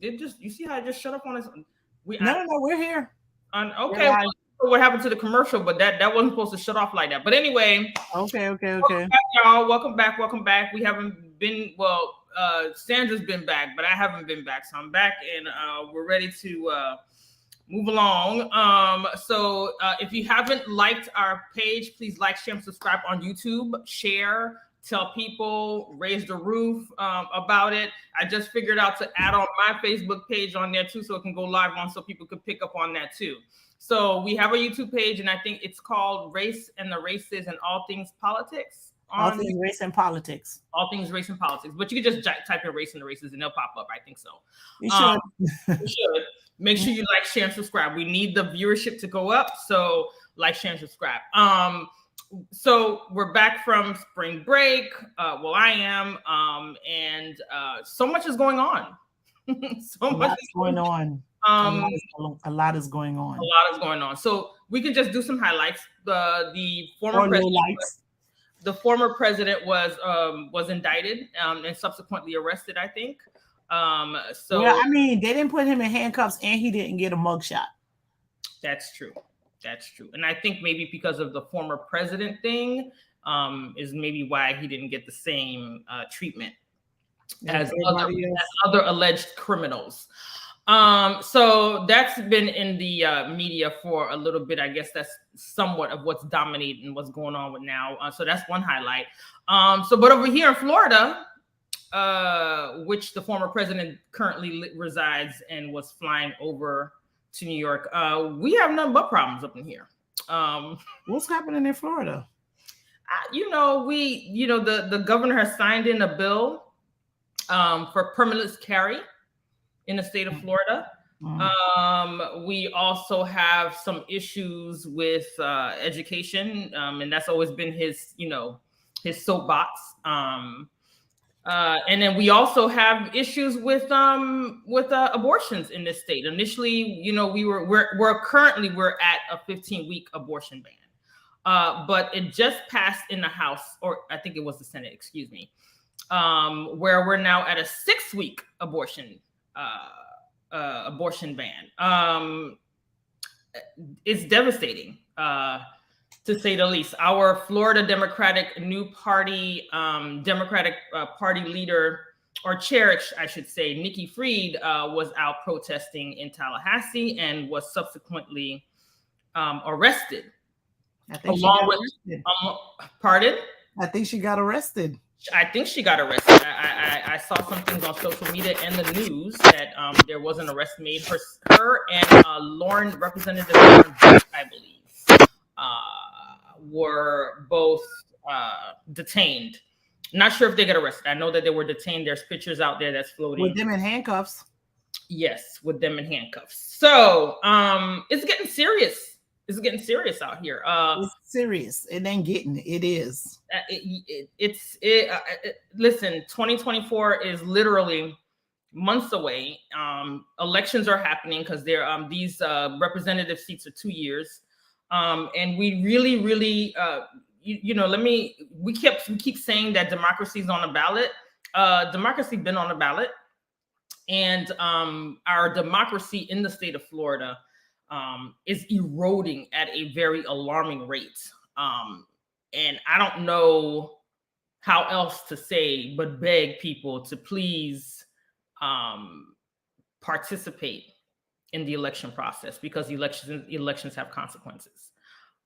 did just, you see how I just shut up on us? No, we're here. Okay, well, what happened to the commercial? But that wasn't supposed to shut off like that. But anyway, okay. Welcome back, y'all. Welcome back. We haven't been, well, Sandra's been back, but I haven't been back, so I'm back, and we're ready to move along. So if you haven't liked our page, please like, share, and subscribe on YouTube. Share, tell people, raise the roof about it. I just figured out to add on my Facebook page on there too, so it can go live on, so people could pick up on that too. So we have a YouTube page, and I think it's called Race and the Races and All Things Politics. All things race and politics. All things race and politics. But you can just type in Race and the Races and they'll pop up. I think so. You should. You should. Make sure you like, share, and subscribe. We need the viewership to go up. So like, share, and subscribe. So we're back from spring break. Well, I am. And so much is going on. So much is going on. A lot is going on. A lot is going on. So we can just do some highlights. The former president was indicted and subsequently arrested, I think. So yeah, I mean, they didn't put him in handcuffs, and he didn't get a mugshot. That's true. And I think maybe because of the former president thing is maybe why he didn't get the same treatment as other alleged criminals. So that's been in the media for a little bit. I guess that's somewhat of what's dominating what's going on with now. So that's one highlight. But over here in Florida, which the former president currently resides and was flying over to New York, we have nothing but problems up in here. What's happening in Florida? The governor has signed in a bill for permitless carry in the state of Florida. We also have some issues with education, and that's always been his soapbox. And then we also have issues with abortions in this state. Initially, we're currently at a 15-week abortion ban, but it just passed in the House, or I think it was the Senate, excuse me, where we're now at a 6-week abortion ban. It's devastating, to say the least. Our Florida Democratic new party, Party leader, or chair, I should say, Nikki Fried, was out protesting in Tallahassee and was subsequently arrested. Pardon? I think she got arrested. I think she got arrested. I saw some things on social media and the news that there was an arrest made. Her and Representative Lauren, I believe, were both detained. Not sure if they got arrested. I know that they were detained. There's pictures out there that's floating. With them in handcuffs. Yes, with them in handcuffs. So it's getting serious. It's getting serious out here. It's serious. It ain't getting it. It is. Listen, 2024 is literally months away. Elections are happening because these representative seats are 2 years. And we really, we keep saying that democracy is on the ballot. Democracy been on the ballot, and our democracy in the state of Florida is eroding at a very alarming rate. And I don't know how else to say but beg people to please participate in the election process, because elections have consequences.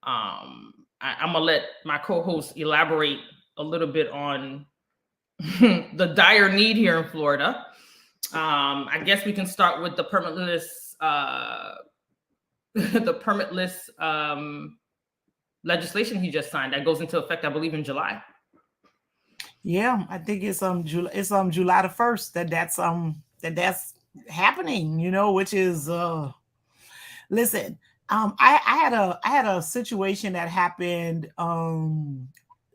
I'm gonna let my co-host elaborate a little bit on the dire need here in Florida. I guess we can start with the permitless legislation he just signed that goes into effect, I believe, in July. Yeah, I think it's July the 1st that's happening, which is listen, I had a situation that happened.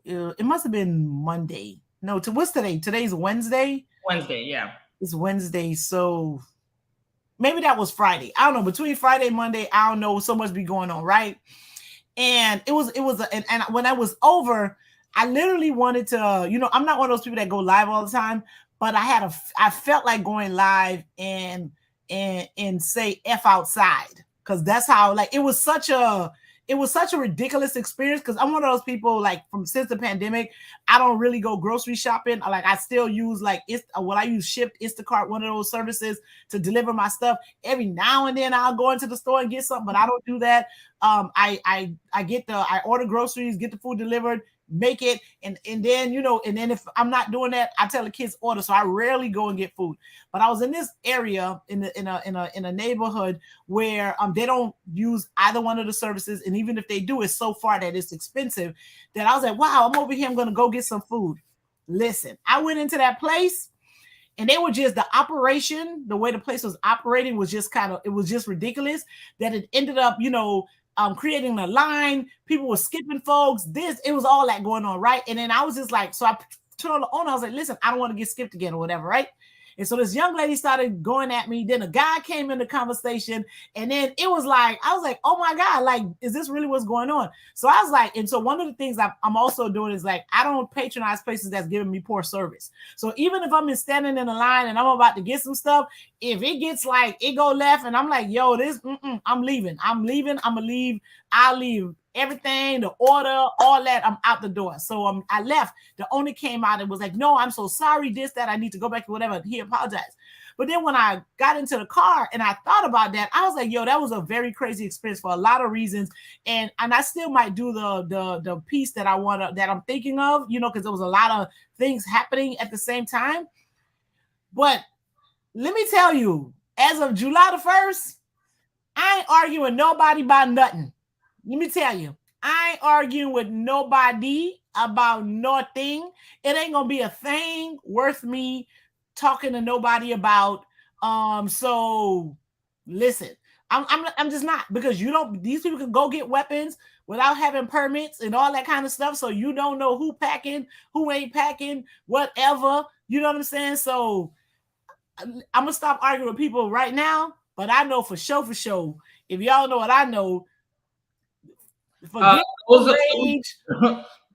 It must have been Monday. No, what's today? Today's Wednesday. Wednesday, yeah. It's Wednesday, so maybe that was Friday. I don't know. Between Friday and Monday, I don't know. So much be going on, right? And it was and when I was over, I literally wanted to, I'm not one of those people that go live all the time, but I felt like going live and and say F outside, because that's how, like, it was such a ridiculous experience, because I'm one of those people, like, since the pandemic, I don't really go grocery shopping. Like, I still use, like, I use Shipt, Instacart, one of those services to deliver my stuff. Every now and then I'll go into the store and get something, but I don't do that. I order groceries, get the food delivered, make it, and then, and then if I'm not doing that, I tell the kids order. So I rarely go and get food. But I was in this area in a neighborhood where they don't use either one of the services, and even if they do, it's so far that it's expensive, that I was like, wow, I'm over here, I'm gonna go get some food. Listen, I went into that place, and they were just, the operation, the way the place was operating was just it was just ridiculous, that it ended up, creating a line. People were skipping folks. It was all that going on, right? And then I was just like, so I turned on the owner. I was like, listen, I don't want to get skipped again or whatever, right? And so this young lady started going at me. Then a guy came in the conversation, and then I was like, oh my God, like, is this really what's going on? So I was like, and so one of the things I'm also doing is, like, I don't patronize places that's giving me poor service. So even if I'm standing in a line and I'm about to get some stuff, if it gets like, it go left and I'm like, yo, I'm leaving. I'm gonna leave. I'll leave everything, the order, all that, I'm out the door. So I left. The owner came out and was like, no, I'm so sorry, this, that, I need to go back to whatever. He apologized. But then when I got into the car and I thought about that, I was like, yo, that was a very crazy experience for a lot of reasons. And I still might do the piece that I'm thinking of, because there was a lot of things happening at the same time. But let me tell you, as of July the 1st, I ain't arguing with nobody about nothing. Let me tell you, I ain't arguing with nobody about nothing. It ain't gonna be a thing worth me talking to nobody about. So listen, I'm just not, because these people can go get weapons without having permits and all that kind of stuff. So you don't know who packing, who ain't packing, whatever. You know what I'm saying? So I'm gonna stop arguing with people right now. But I know for sure, if y'all know what I know, forget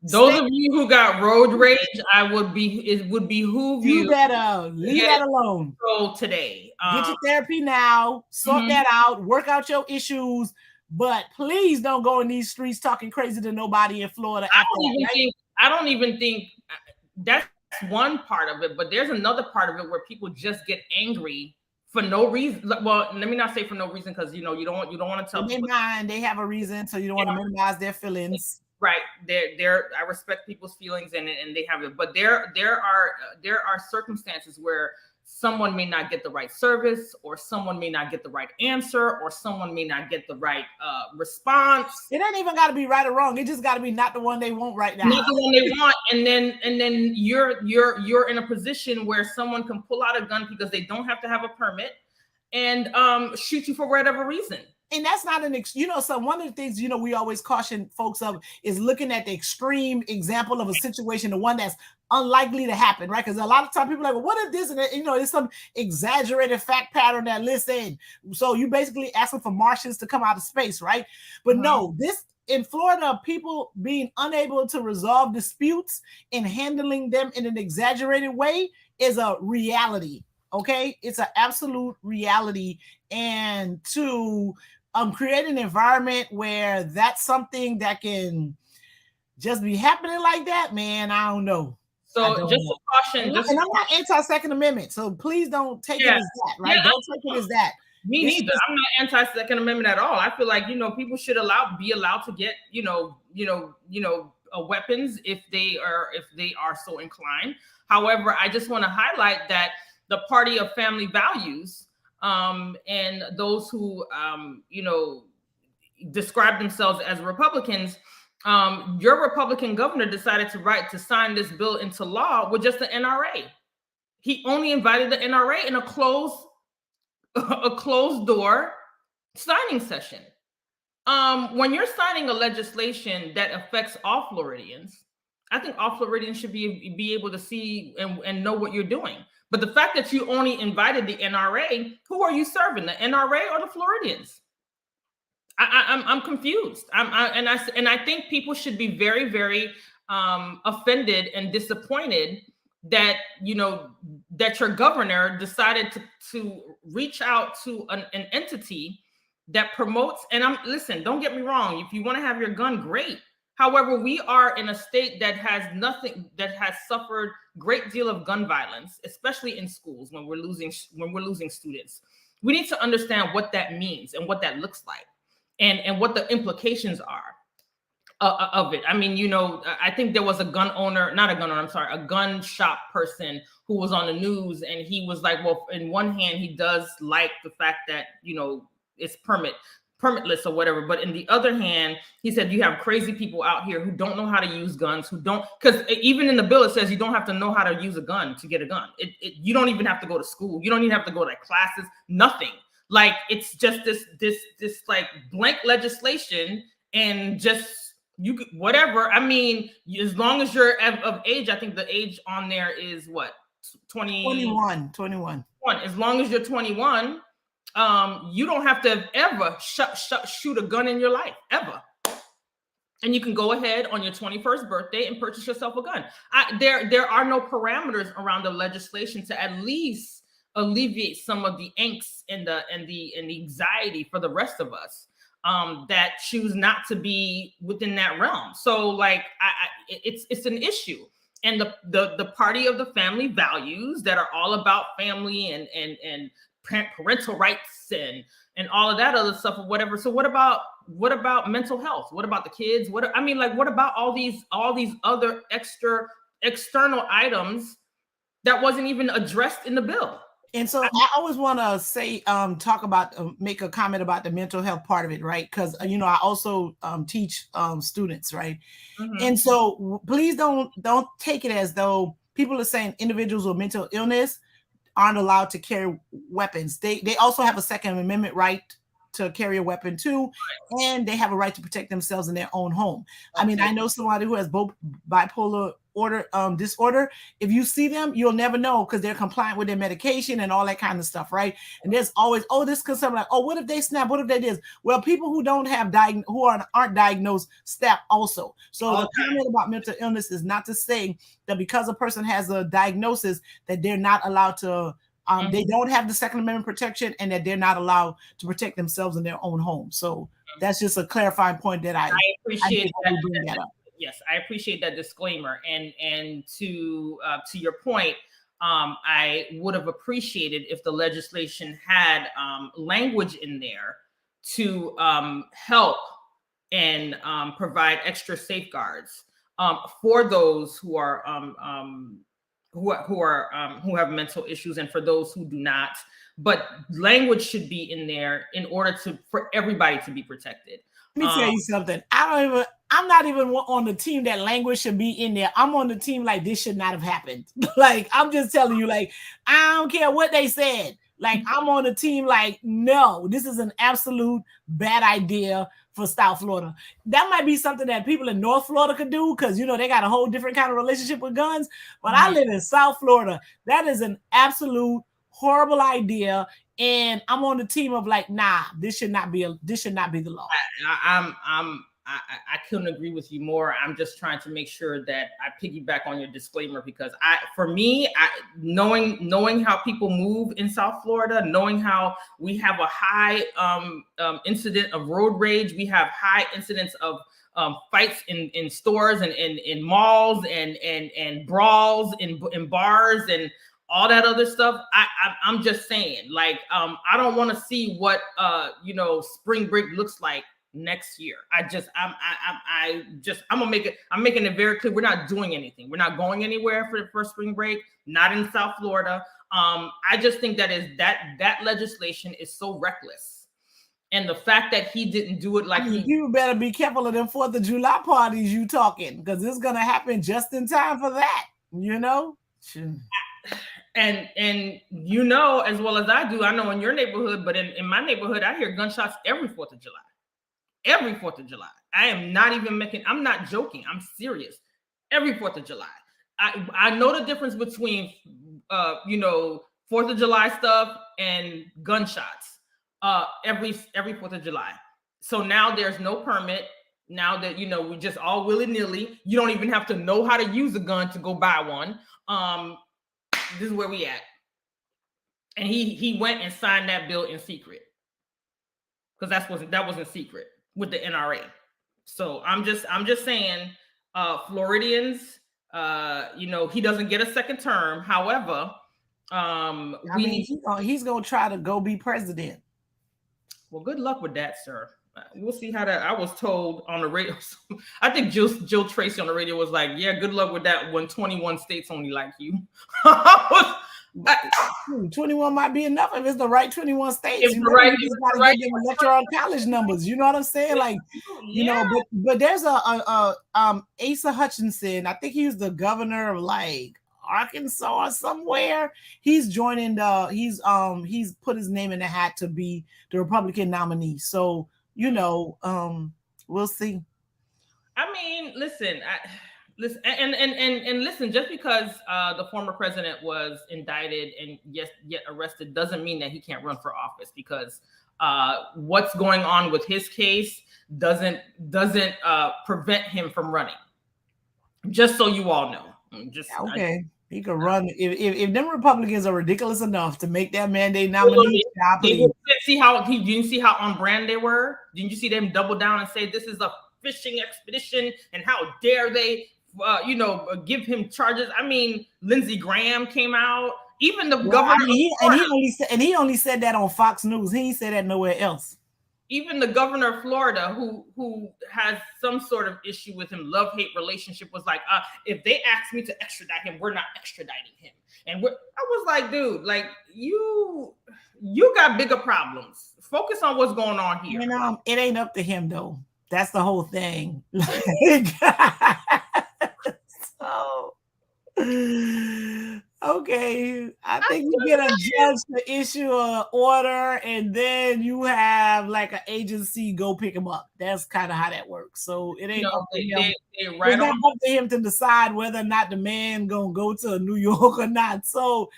those of you who got road rage, it would behoove you better leave that alone. Today, get your therapy now, sort that out, work out your issues, but please don't go in these streets talking crazy to nobody in Florida. I don't even think that's one part of it, but there's another part of it where people just get angry for no reason. Well, let me not say for no reason, because you don't want to tell people. They have a reason, so you don't want to minimize their feelings. Right. I respect people's feelings and they have it, but there are circumstances where someone may not get the right service, or someone may not get the right answer, or someone may not get the right response. It ain't even got to be right or wrong. It just got to be not the one they want right now. Not the one they want, and then you're in a position where someone can pull out a gun because they don't have to have a permit and shoot you for whatever reason. And that's not so one of the things, we always caution folks of is looking at the extreme example of a situation, the one that's unlikely to happen, right? Because a lot of times people are like, well, what if this? And it's some exaggerated fact pattern that lists in. So you basically asking for Martians to come out of space, right? But no, this in Florida, people being unable to resolve disputes and handling them in an exaggerated way is a reality. Okay, it's an absolute reality. And to create an environment where that's something that can just be happening like that, man, I don't know. So just a caution. And I'm not anti-Second Amendment, so please don't take it as that, right? Don't take it as that. Me neither. I'm not anti-Second Amendment at all. I feel like people should be allowed to get weapons if they are so inclined. However, I just want to highlight that the party of family values and those who describe themselves as Republicans, your Republican governor decided to sign this bill into law with just the NRA. He only invited the NRA in a closed door signing session. When you're signing a legislation that affects all Floridians, I think all Floridians should be able to see and know what you're doing. But the fact that you only invited the NRA, who are you serving, the NRA or the Floridians? I'm confused. I think people should be very, very offended and disappointed that, you know, that your governor decided to reach out to an entity that promotes, and listen, don't get me wrong, if you want to have your gun, great. However, we are in a state that has suffered great deal of gun violence, especially in schools when we're losing students. We need to understand what that means and what that looks like, and what the implications are of it. I mean, you know, I think there was a gun shop person who was on the news, and he was like, well, in one hand, he does like the fact that, you know, it's permitless or whatever, but in the other hand, he said you have crazy people out here who don't know how to use guns, because even in the bill it says you don't have to know how to use a gun to get a gun. You don't even have to go to school. You don't even have to go to classes. Nothing. Like, it's just this like blank legislation, and just you could, whatever. I mean, as long as you're of age, I think the age on there is what, 21. As long as you're 21, you don't have to ever shoot a gun in your life, ever. And you can go ahead on your 21st birthday and purchase yourself a gun. There are no parameters around the legislation to at least alleviate some of the angst and the anxiety for the rest of us that choose not to be within that realm. So, like, it's an issue. And the party of the family values that are all about family and parental rights and all of that other stuff or whatever. So what about mental health? What about the kids? What about all these other external items that wasn't even addressed in the bill? And so I always want to say, talk about, make a comment about the mental health part of it, right? Because, you know, I also teach students, right? Mm-hmm. And so please don't take it as though people are saying individuals with mental illness aren't allowed to carry weapons. They also have a Second Amendment right to carry a weapon too, and they have a right to protect themselves in their own home. Okay. I mean, I know somebody who has both bipolar disorder. If you see them, you'll never know, because they're compliant with their medication and all that kind of stuff, right? And there's always, this concern, like, what if they snap? What if they did? Well, people who don't have aren't diagnosed snap also. So the comment about mental illness is not to say that because a person has a diagnosis that they're not allowed to. They don't have the Second Amendment protection, and that they're not allowed to protect themselves in their own home. So that's just a clarifying point that I appreciate. Yes, I appreciate that disclaimer. And to your point, I would have appreciated if the legislation had language in there to help and provide extra safeguards for those who are who have mental issues, and for those who do not. But language should be in there in order for everybody to be protected. Let me tell you something. I'm not even on the team that language should be in there. I'm on the team like this should not have happened. Like, I'm just telling you, like, I don't care what they said. Like, I'm on the team like, no, this is an absolute bad idea for South Florida. That might be something that people in North Florida could do, because, you know, they got a whole different kind of relationship with guns. But I live in South Florida. That is an absolute horrible idea. And I'm on the team of like, nah, this should not be the law. I couldn't agree with you more. I'm just trying to make sure that I piggyback on your disclaimer, because knowing how people move in South Florida, knowing how we have a high incident of road rage, we have high incidents of fights in stores and in malls and brawls in bars and all that other stuff. I'm just saying, like, I don't want to see what spring break looks like next year. I'm making it very clear, we're not doing anything. We're not going anywhere for spring break, not in South Florida. I just think that legislation is so reckless. And the fact that he didn't do it, like, you better be careful of them 4th of July parties you talking, because it's gonna happen just in time for that, you know. And you know as well as I do, I know in your neighborhood, but in my neighborhood, I hear gunshots every 4th of July. Every 4th of July. I'm not joking. I'm serious. Every 4th of July. I know the difference between 4th of July stuff and gunshots every 4th of July. So now there's no permit. Now that we just all willy-nilly, you don't even have to know how to use a gun to go buy one. This is where we at. And he went and signed that bill in secret, because that wasn't secret with the NRA. So I'm just saying, Floridians, he doesn't get a second term. However, he's gonna try to go be president. Well, good luck with that, sir. We'll see how that. I was told on the radio. I think Jill Tracy on the radio was like, "Yeah, good luck with that when 21 states only like you." 21 might be enough if it's the right 21 states. You gotta get them electoral college numbers. You know what I'm saying? Like, but there's a Asa Hutchinson. I think he was the governor of like Arkansas or somewhere. He's joining he's put his name in the hat to be the Republican nominee. So we'll see. I mean, listen, listen, just because the former president was indicted and yet arrested doesn't mean that he can't run for office, because what's going on with his case doesn't prevent him from running. Just so you all know. Okay. He could run if them Republicans are ridiculous enough to make that mandate nominee. Didn't see how on brand they were? Didn't you see them double down and say this is a fishing expedition and how dare they give him charges? I mean, Lindsey Graham came out, even the governor. He only said that on Fox News. He ain't said that nowhere else. Even the governor of Florida, who has some sort of issue with him, love-hate relationship, was like, if they ask me to extradite him, we're not extraditing him. And I was like, dude, like you got bigger problems. Focus on what's going on here. It ain't up to him though. That's the whole thing. So, okay, I think you get a judge to issue an order, and then you have like an agency go pick him up. That's kind of how that works. So it ain't up to him. It's not up to him to decide whether or not the man gonna go to New York or not. So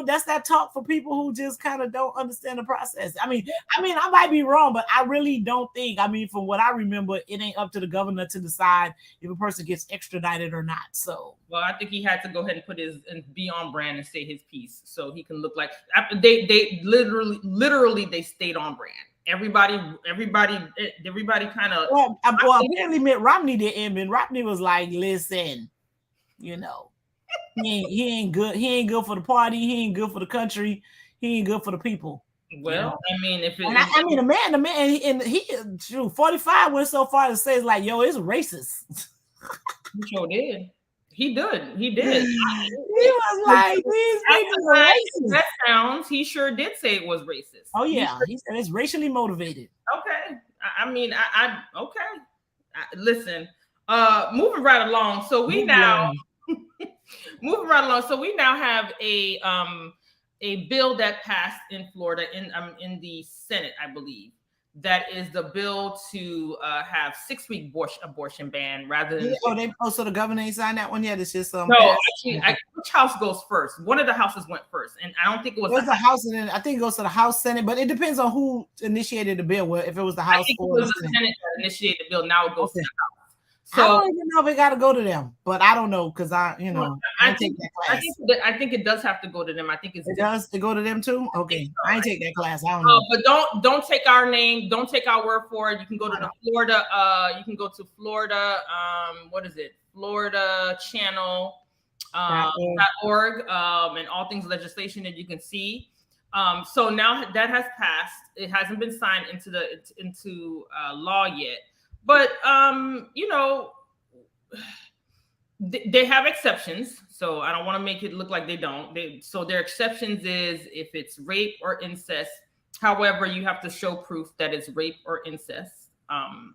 that's that talk for people who just kind of don't understand the process. I mean, I might be wrong, but I really don't think. I mean, from what I remember, it ain't up to the governor to decide if a person gets extradited or not. So, well, I think he had to go ahead and be on brand and say his piece, so he can look like they literally they stayed on brand. Everybody kind of. Well, apparently Mitt Romney didn't. Mitt Romney was like, "Listen, he ain't good. He ain't good for the party. He ain't good for the country. He ain't good for the people." Well, I mean, the man, and he 45 went so far to say it's like, "Yo, it's racist." He sure did. He did. He was like, "These people are racist." That sounds. He sure did say it was racist. Oh yeah, he said it's racially motivated. Okay. I mean, okay. Listen. Moving right along. So we now have a bill that passed in Florida in the Senate, I believe. That is the bill to have 6-week abortion ban rather than. So the governor ain't signed that one yet. It's just no. Actually, which house goes first? One of the houses went first, and I don't think it was the House, and then I think it goes to the House, Senate, but it depends on who initiated the bill. Well, if it was the House, I think it was the Senate that initiated the bill. Now it goes to the House. So I don't even know if it got to go to them, but I don't know because I take that class. I think it does have to go to them. I think it does to go to them too. Okay, I ain't take that class. I don't know. But don't take our name. Don't take our word for it. You can go to the Florida. You can go to Florida. What is it? Florida Channel. .org and all things legislation that you can see. So now that has passed. It hasn't been signed into law yet. But they have exceptions, so I don't want to make it look like they don't. So their exceptions is if it's rape or incest. However, you have to show proof that it's rape or incest. I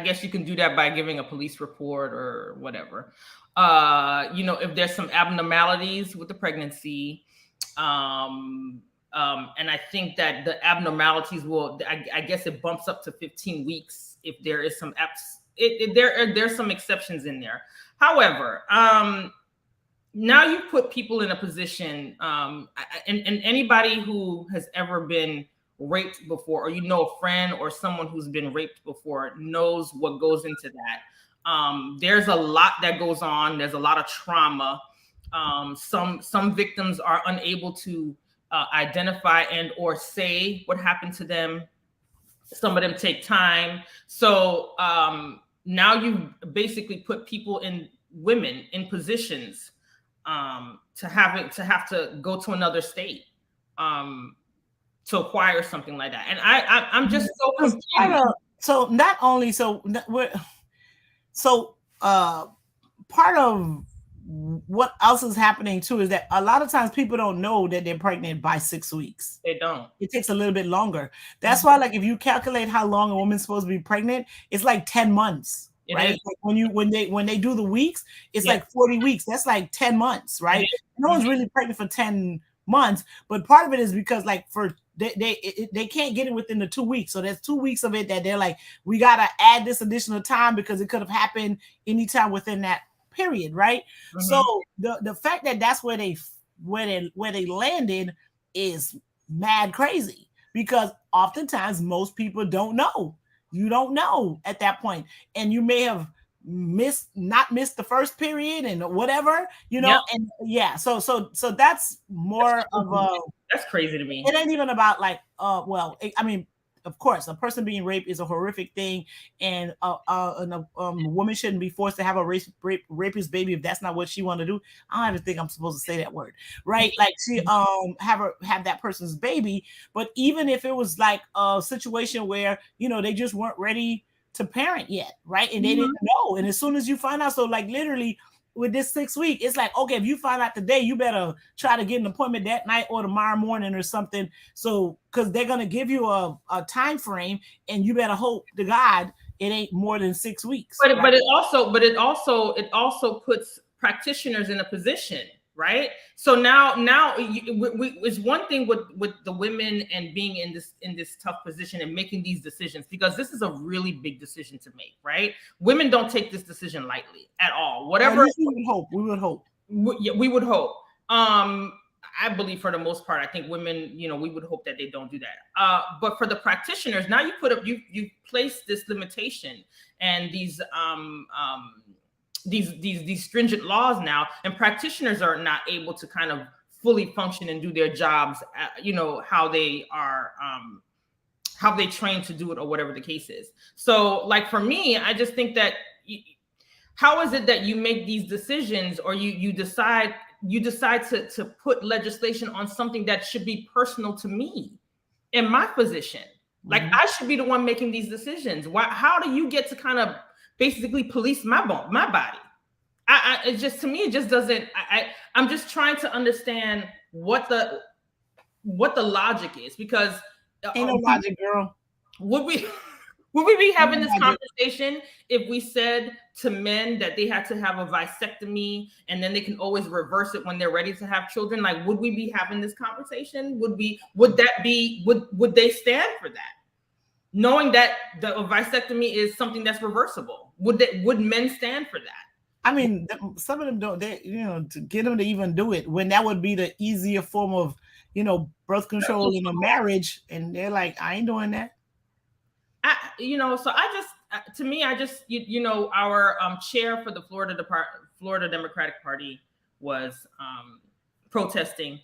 guess you can do that by giving a police report or whatever. If there's some abnormalities with the pregnancy. And I think that the abnormalities I guess it bumps up to 15 weeks if there is some there's some exceptions in there. However, now you put people in a position, and anybody who has ever been raped before, or you know a friend or someone who's been raped before, knows what goes into that. There's a lot that goes on. There's a lot of trauma. Some victims are unable to identify and or say what happened to them. Some of them take time. So now you basically put women in positions to have to go to another state to acquire something like that. And I'm just so confused. So not only part of what else is happening too is that a lot of times people don't know that they're pregnant by 6 weeks. They don't. It takes a little bit longer. That's why, like, if you calculate how long a woman's supposed to be pregnant, it's like 10 months, right? Like when they do the weeks, it's like 40 weeks. That's like 10 months, right? No one's really pregnant for 10 months, but part of it is because like they can't get it within the 2 weeks. So there's 2 weeks of it that they're like, we got to add this additional time because it could have happened anytime within that period, right? So the fact that that's where they landed is mad crazy, because oftentimes most people don't know. You don't know at that point, and you may have not missed the first period and whatever, and so that's more of a, that's crazy to me. It ain't even about like I mean, of course, a person being raped is a horrific thing, and a woman shouldn't be forced to have a rapist baby if that's not what she want to do. I don't even think I'm supposed to say that word, right? Like she have that person's baby. But even if it was like a situation where they just weren't ready to parent yet, right? And they didn't know, and as soon as you find out, so like literally with this 6 week, it's like, okay, if you find out today, you better try to get an appointment that night or tomorrow morning or something. So, because they're going to give you a time frame, and you better hope to God it ain't more than 6 weeks. But right? it also puts practitioners in a position, right? So now it's one thing with the women and being in this tough position and making these decisions, because this is a really big decision to make, right? Women don't take this decision lightly at all. Whatever we would hope. We would hope. I believe for the most part, I think women, we would hope that they don't do that. But for the practitioners, now you place this limitation and these stringent laws now, and practitioners are not able to kind of fully function and do their jobs, how they are, how they train to do it, or whatever the case is. So like for me, I just think that how is it that you make these decisions, or you decide to put legislation on something that should be personal to me in my position? Like I should be the one making these decisions. How do you get to kind of basically police my body? It just, to me, it just doesn't. I'm just trying to understand what the logic is, because ain't no logic, girl. Would we be having this conversation if we said to men that they had to have a vasectomy and then they can always reverse it when they're ready to have children? Like, would we be having this conversation? Would they stand for that? Knowing that the vasectomy is something that's reversible, would men stand for that? I mean, some of them don't. To get them to even do it, when that would be the easier form of, birth control in a marriage, and they're like, I ain't doing that. So our chair for the Florida Democratic Party was protesting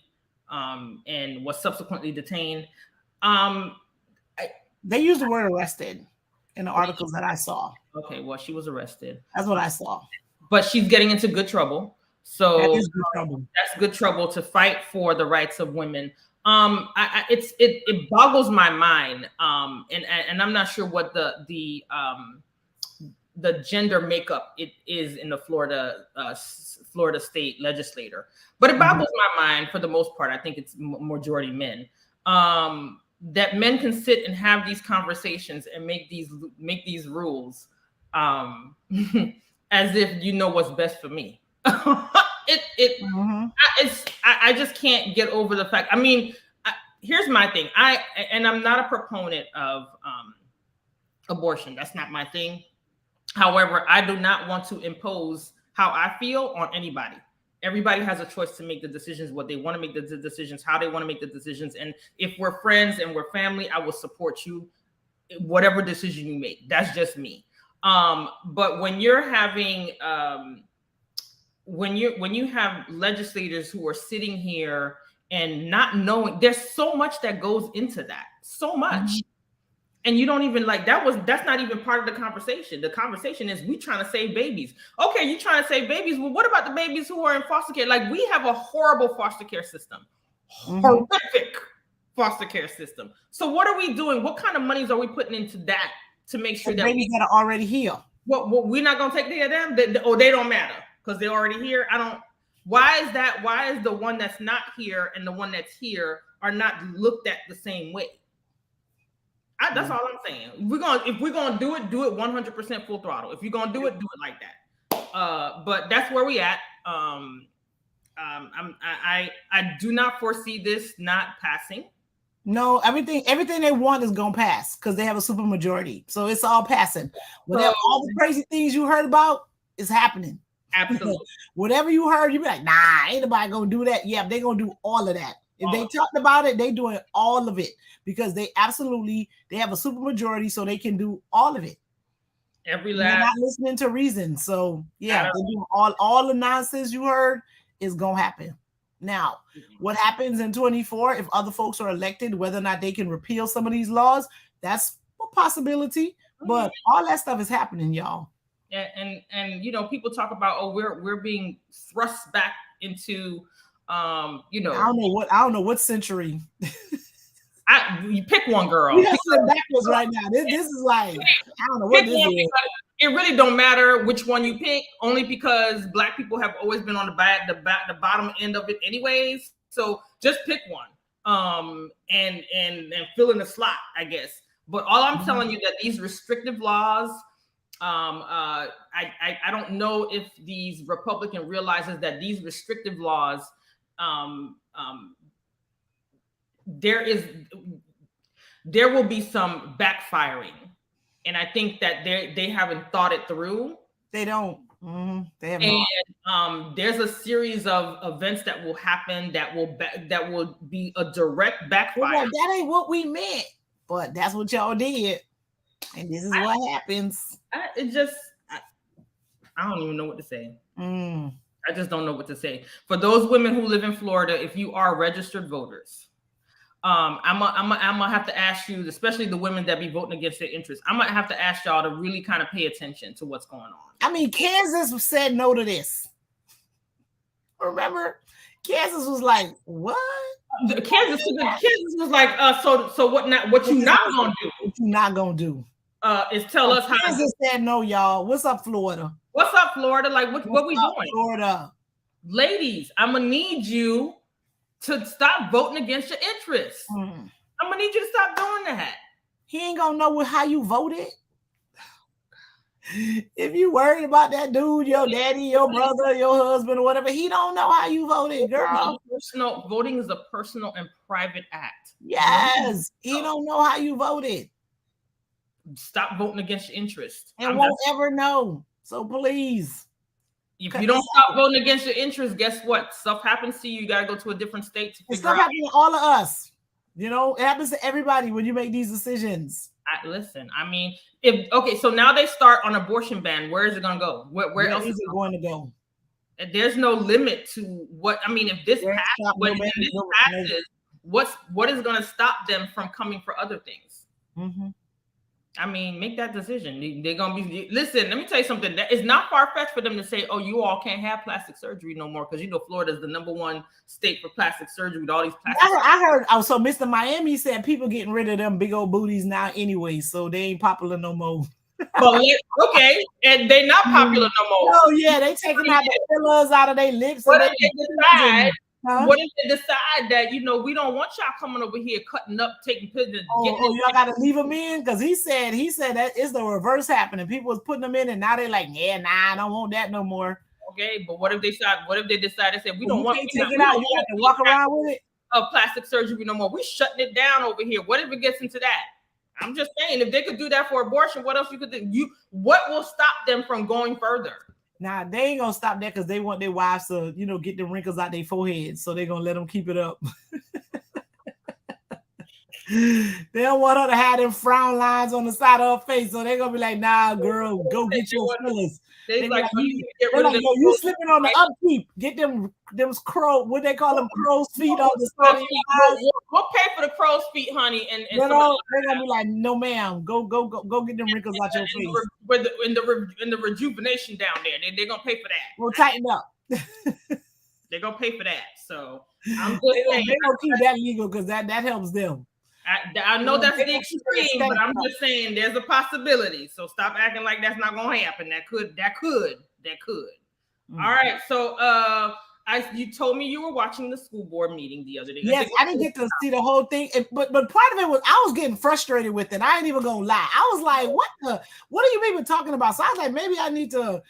and was subsequently detained. They used the word arrested in the articles that I saw. Okay, well, she was arrested. That's what I saw. But she's getting into good trouble. So that is good trouble. That's good trouble to fight for the rights of women. It boggles my mind. And I'm not sure what the gender makeup it is in the Florida state legislature, but it boggles my mind for the most part. I think it's majority men. That men can sit and have these conversations and make these rules as if what's best for me. I just can't get over the fact. I mean, here's my thing. I'm not a proponent of abortion. That's not my thing. However, I do not want to impose how I feel on anybody. Everybody has a choice to make the decisions, what they want to make the decisions, how they want to make the decisions. And if we're friends and we're family, I will support you, whatever decision you make. That's just me. But when you're having, when you have legislators who are sitting here and not knowing, there's so much that goes into that, so much. And you don't even that's not even part of the conversation. The conversation is we trying to save babies. Okay, you trying to save babies. Well, what about the babies who are in foster care? Like, we have a horrible foster care system, horrific foster care system. So what are we doing? What kind of monies are we putting into that to make sure that babies that are already here? Well, we're not gonna take care of them. They don't matter because they're already here. Why is that? Why is the one that's not here and the one that's here are not looked at the same way? That's all I'm saying. If we're gonna do it 100% full throttle. If you're gonna do it like that. But that's where we at. I do not foresee this not passing. No, everything they want is gonna pass because they have a super majority. So it's all passing. Whatever all the crazy things you heard about is happening. Absolutely. Whatever you heard, you be like, nah, ain't nobody gonna do that. Yeah, they're gonna do all of that. If they talked about it, they doing all of it because they have a super majority, so they can do all of it. They're not listening to reason. So yeah, they're doing all the nonsense you heard is gonna happen. Now, what happens in 2024 if other folks are elected, whether or not they can repeal some of these laws, that's a possibility. But all that stuff is happening, y'all. And people talk about, we're being thrust back into I don't know what century. You pick one, girl. We backwards right now. This is like, I don't know what this is. It really don't matter which one you pick, only because Black people have always been on the bottom end of it anyways. So just pick one, and fill in the slot, I guess. But all I'm telling you that these restrictive laws, I don't know if these Republican realizes that these restrictive laws, there will be some backfiring. And I think that they haven't thought it through. They don't. They have not. There's a series of events that will happen that will be a direct backfire. Well, that ain't what we meant, but that's what y'all did, and this is what happens. I don't even know what to say. I just don't know what to say. For those women who live in Florida, if you are registered voters, I'm gonna have to ask you, especially the women that be voting against their interests, I'm gonna have to ask y'all to really kind of pay attention to what's going on. I mean, Kansas said no to this. Remember, Kansas was like, "What?" Kansas was like, "So what? What you not gonna do? What you not gonna do? Is tell us how." Kansas said no, y'all. What's up, Florida? What's up, Florida? Like, what we doing, Florida? Ladies, I'm gonna need you to stop voting against your interests. I'm gonna need you to stop doing that. He ain't gonna know how you voted. If you worried about that dude, your daddy, your brother, your husband, or whatever, he don't know how you voted, girl. Voting is a personal and private act. Yes, he don't know how you voted. Stop voting against your interests. And won't ever know. So please. If you don't stop voting against your interests, guess what? Stuff happens to you. You got to go to a different state to figure out. Stuff happens to all of us. It happens to everybody when you make these decisions. Listen, I mean, so now they start on abortion ban. Where is it going to go? Where else is it going to go? There's no limit to what, I mean, if this passes, what is going to stop them from coming for other things? I mean, make that decision. They're going to be, listen, let me tell you something. It's not far-fetched for them to say, oh, you all can't have plastic surgery no more, because Florida is the #1 state for plastic surgery with all these plastic I heard, so Mr. Miami said people getting rid of them big old booties now anyway, so they ain't popular no more. Okay, and they're not popular no more. Oh, yeah, they taking out the fillers out of their lips. What if they decide? What if they decide that, we don't want y'all coming over here cutting up, taking pictures? Y'all got to leave them in? Because he said that it's the reverse happening. People was putting them in, and now they're like, yeah, nah, I don't want that no more. Okay, but what if they decide? They said we don't want to take it out. You got to walk around with it. Of plastic surgery no more. We shutting it down over here. What if it gets into that? I'm just saying, if they could do that for abortion, what else you could do? What will stop them from going further? Now they ain't gonna stop that because they want their wives to, get the wrinkles out their forehead. So they're gonna let them keep it up. They don't want her to have them frown lines on the side of her face. So they're gonna be like, nah, girl, go get your fillers. They're like, yo, you slipping on the upkeep. Get them what they call them, crow's feet on the side of your eyes. We'll pay for the crow's feet, honey. And they're gonna be like, no, ma'am, go get them wrinkles out your face. In the rejuvenation down there, they're gonna pay for that. We'll tighten up. They're gonna pay for that. So I'm just saying they gonna keep that legal because that helps them. I know that's the extreme, but I'm just saying there's a possibility. So stop acting like that's not gonna happen. That could. Mm-hmm. All right. So you told me you were watching the school board meeting the other day. Yes, I didn't get to see the whole thing, but part of it was I was getting frustrated with it. I ain't even gonna lie. I was like, what are you even talking about? So I was like, maybe I need to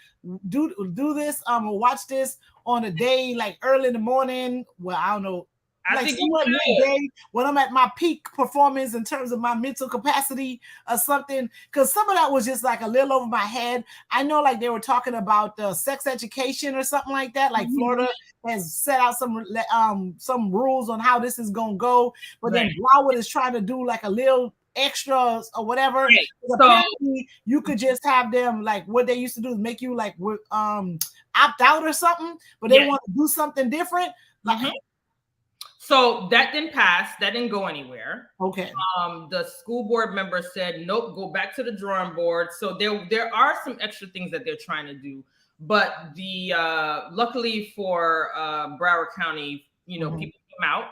do this or watch this on a day like early in the morning. Well, I don't know. I think day when I'm at my peak performance in terms of my mental capacity or something, because some of that was just like a little over my head. I know, like they were talking about sex education or something like that. Like Florida has set out some rules on how this is gonna go, but then Broward is trying to do like a little extras or whatever. Right. So apparently you could just have them like what they used to do is make you like opt out or something, but they want to do something different. Like. So that didn't pass. That didn't go anywhere. Okay. The school board member said, nope, go back to the drawing board. So there are some extra things that they're trying to do. But luckily for Broward County, people came out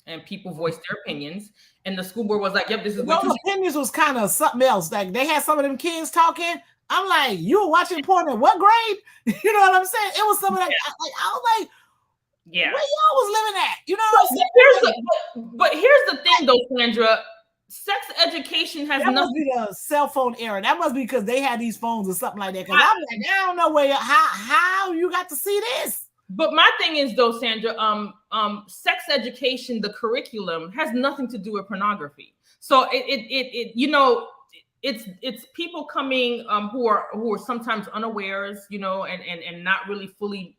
and people voiced their opinions. And the school board was like, yep, this is what those opinions was kind of something else. Like they had some of them kids talking. I'm like, you were watching porn in what grade? You know what I'm saying? It was some of that. I was like, yeah, where y'all was living at? You know what I'm saying? But here's the thing, though, Sandra. Sex education has that must be the cell phone era. That must be because they had these phones or something like that. Because I'm like, I don't know how you got to see this. But my thing is, though, Sandra, sex education, the curriculum has nothing to do with pornography. So it's people coming who are sometimes unawares, and not really fully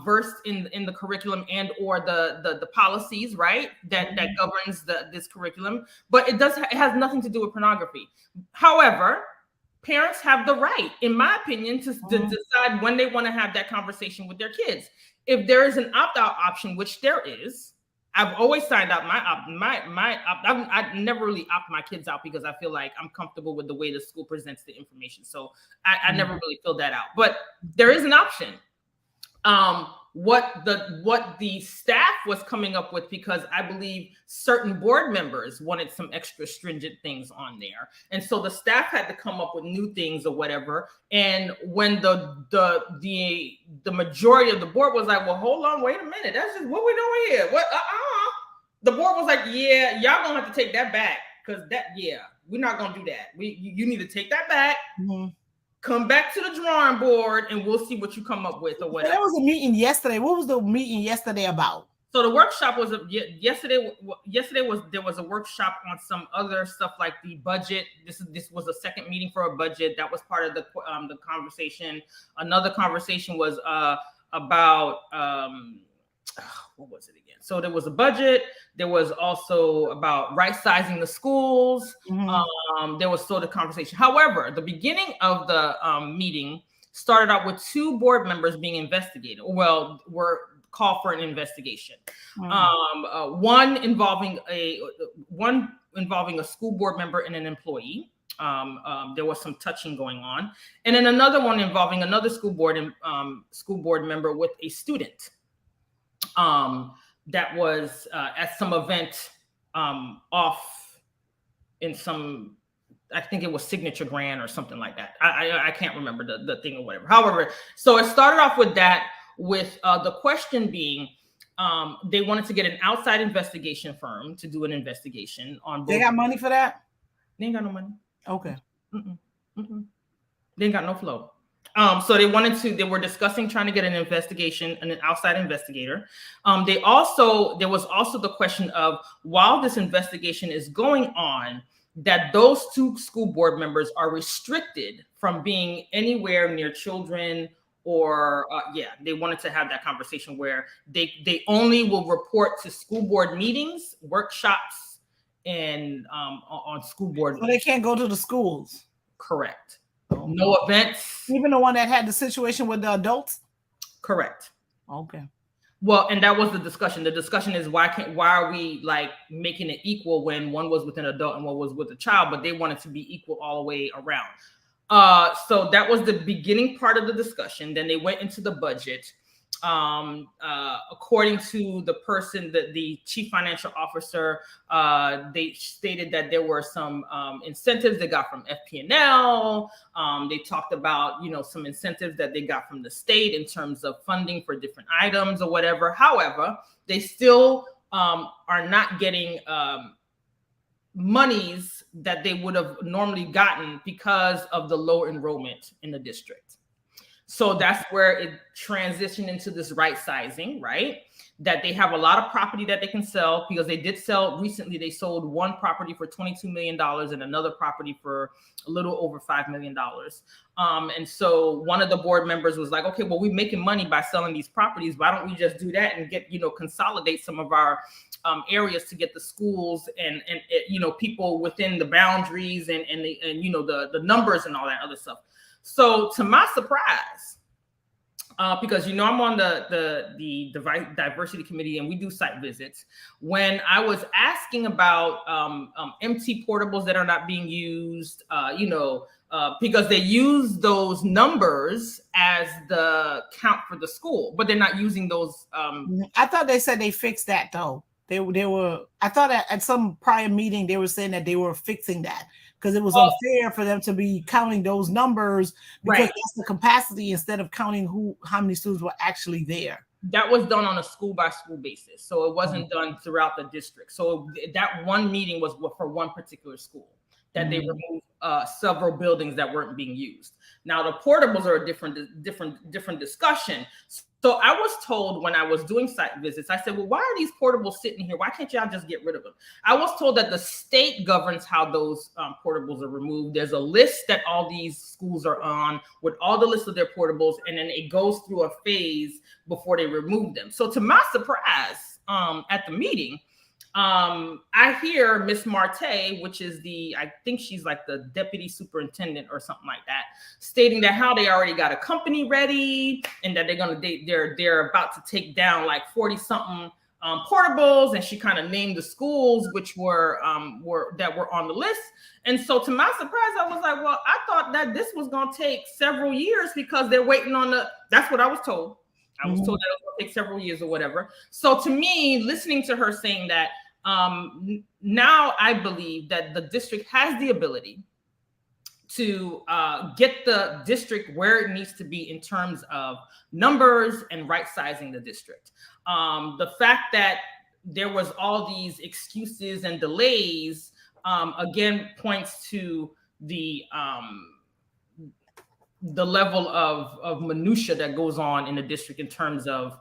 versed in the curriculum and or the policies, right, that governs this curriculum, but it has nothing to do with pornography. However, parents have the right, in my opinion, to decide when they want to have that conversation with their kids. If there is an opt-out option, which there is, I've always signed out I never really opt my kids out because I feel like I'm comfortable with the way the school presents the information. So I never really filled that out, but there is an option. What the staff was coming up with, because I believe certain board members wanted some extra stringent things on there, and so the staff had to come up with new things or whatever. And when the majority of the board was like, well, hold on, wait a minute, that's just what we're doing here. What? The board was like, yeah, y'all gonna have to take that back because we're not gonna do that. You need to take that back. Mm-hmm. Come back to the drawing board and we'll see what you come up with or whatever. There was a meeting yesterday. What was the meeting yesterday about? So the workshop was yesterday. There was a workshop on some other stuff like the budget. This was a second meeting for a budget. That was part of the conversation. Another conversation was about what was it again? So there was a budget. There was also about right sizing the schools. Mm-hmm. There was sort of conversation. However, the beginning of the meeting started out with two board members being investigated. Well, were called for an investigation. Mm-hmm. One involving a school board member and an employee. There was some touching going on, and then another one involving another school board member with a student. That was at some event off in some, I think it was Signature Grand or something like that. I can't remember the thing or whatever. However, so it started off with that, with the question being, they wanted to get an outside investigation firm to do an investigation on both. They got money for that? They ain't got no money. Okay. They ain't got no flow. So they were discussing trying to get an investigation and an outside investigator. There was also the question of, while this investigation is going on, that those two school board members are restricted from being anywhere near children or they wanted to have that conversation where they only will report to school board meetings, workshops, and on school board. So they can't go to the schools. Correct. No events. Even the one that had the situation with the adults. Correct. Okay. Well, and that was the discussion. The discussion is why are we like making it equal when one was with an adult and one was with a child, but they wanted to be equal all the way around. So that was the beginning part of the discussion. Then they went into the budget. According to the person, the chief financial officer, they stated that there were some incentives they got from FP&L. They talked about, some incentives that they got from the state in terms of funding for different items or whatever. However, they still are not getting monies that they would have normally gotten because of the low enrollment in the district. So that's where it transitioned into this right sizing, right? That they have a lot of property that they can sell, because they did sell recently. They sold one property for $22 million and another property for a little over $5 million. And so one of the board members was like, okay, well, we're making money by selling these properties. Why don't we just do that and get, consolidate some of our areas to get the schools and people within the boundaries and the numbers and all that other stuff. So to my surprise, because I'm on the diversity committee and we do site visits, when I was asking about empty portables that are not being used, because they use those numbers as the count for the school, but they're not using those. I thought they said they fixed that though. They were. I thought at some prior meeting they were saying that they were fixing that, because it was unfair for them to be counting those numbers, because that's the capacity instead of counting how many students were actually there. That was done on a school by school basis. So it wasn't done throughout the district. So that one meeting was for one particular school that they removed several buildings that weren't being used. Now the portables are a different discussion. So I was told when I was doing site visits, I said, well, why are these portables sitting here? Why can't y'all just get rid of them? I was told that the state governs how those portables are removed. There's a list that all these schools are on with all the lists of their portables, and then it goes through a phase before they remove them. So to my surprise, at the meeting, I hear Miss Marte, which is I think she's like the deputy superintendent or something like that, stating that how they already got a company ready and that they're about to take down like 40 something portables, and she kind of named the schools which were on the list. And so to my surprise, I was like, well, I thought that this was going to take several years because they're waiting on that's what I was told. I was told that it was going to take several years or whatever. So to me, listening to her saying that, now I believe that the district has the ability to get the district where it needs to be in terms of numbers and right sizing the district. The fact that there was all these excuses and delays, again, points to the level of minutia that goes on in the district in terms of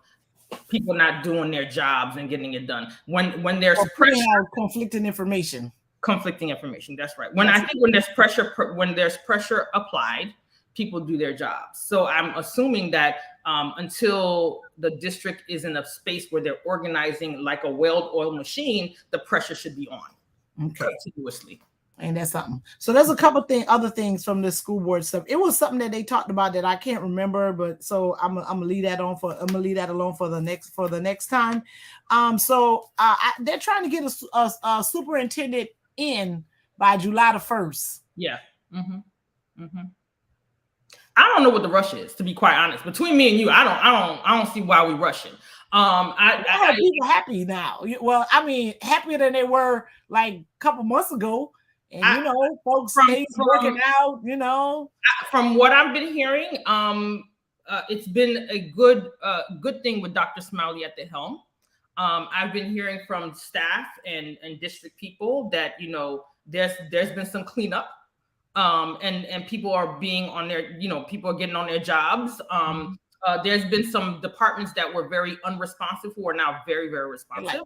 people not doing their jobs and getting it done. When there's conflicting information. That's right. When there's pressure applied, people do their jobs. So I'm assuming that until the district is in a space where they're organizing like a well-oiled machine, the pressure should be on continuously. And that's something. So there's a couple other things from the school board stuff. It was something that they talked about that I can't remember, but so I'm gonna leave that alone for the next time. They're trying to get a superintendent in by July the 1st. Yeah. I don't know what the rush is, to be quite honest. Between me and you, I don't see why we rushing. People happy now. Well, I mean, happier than they were like a couple months ago. And folks working out. From what I've been hearing, it's been a good thing with Dr. Smiley at the helm. I've been hearing from staff and district people that there's been some cleanup, and people are being on their people are getting on their jobs. There's been some departments that were very unresponsive who are now very, very responsive.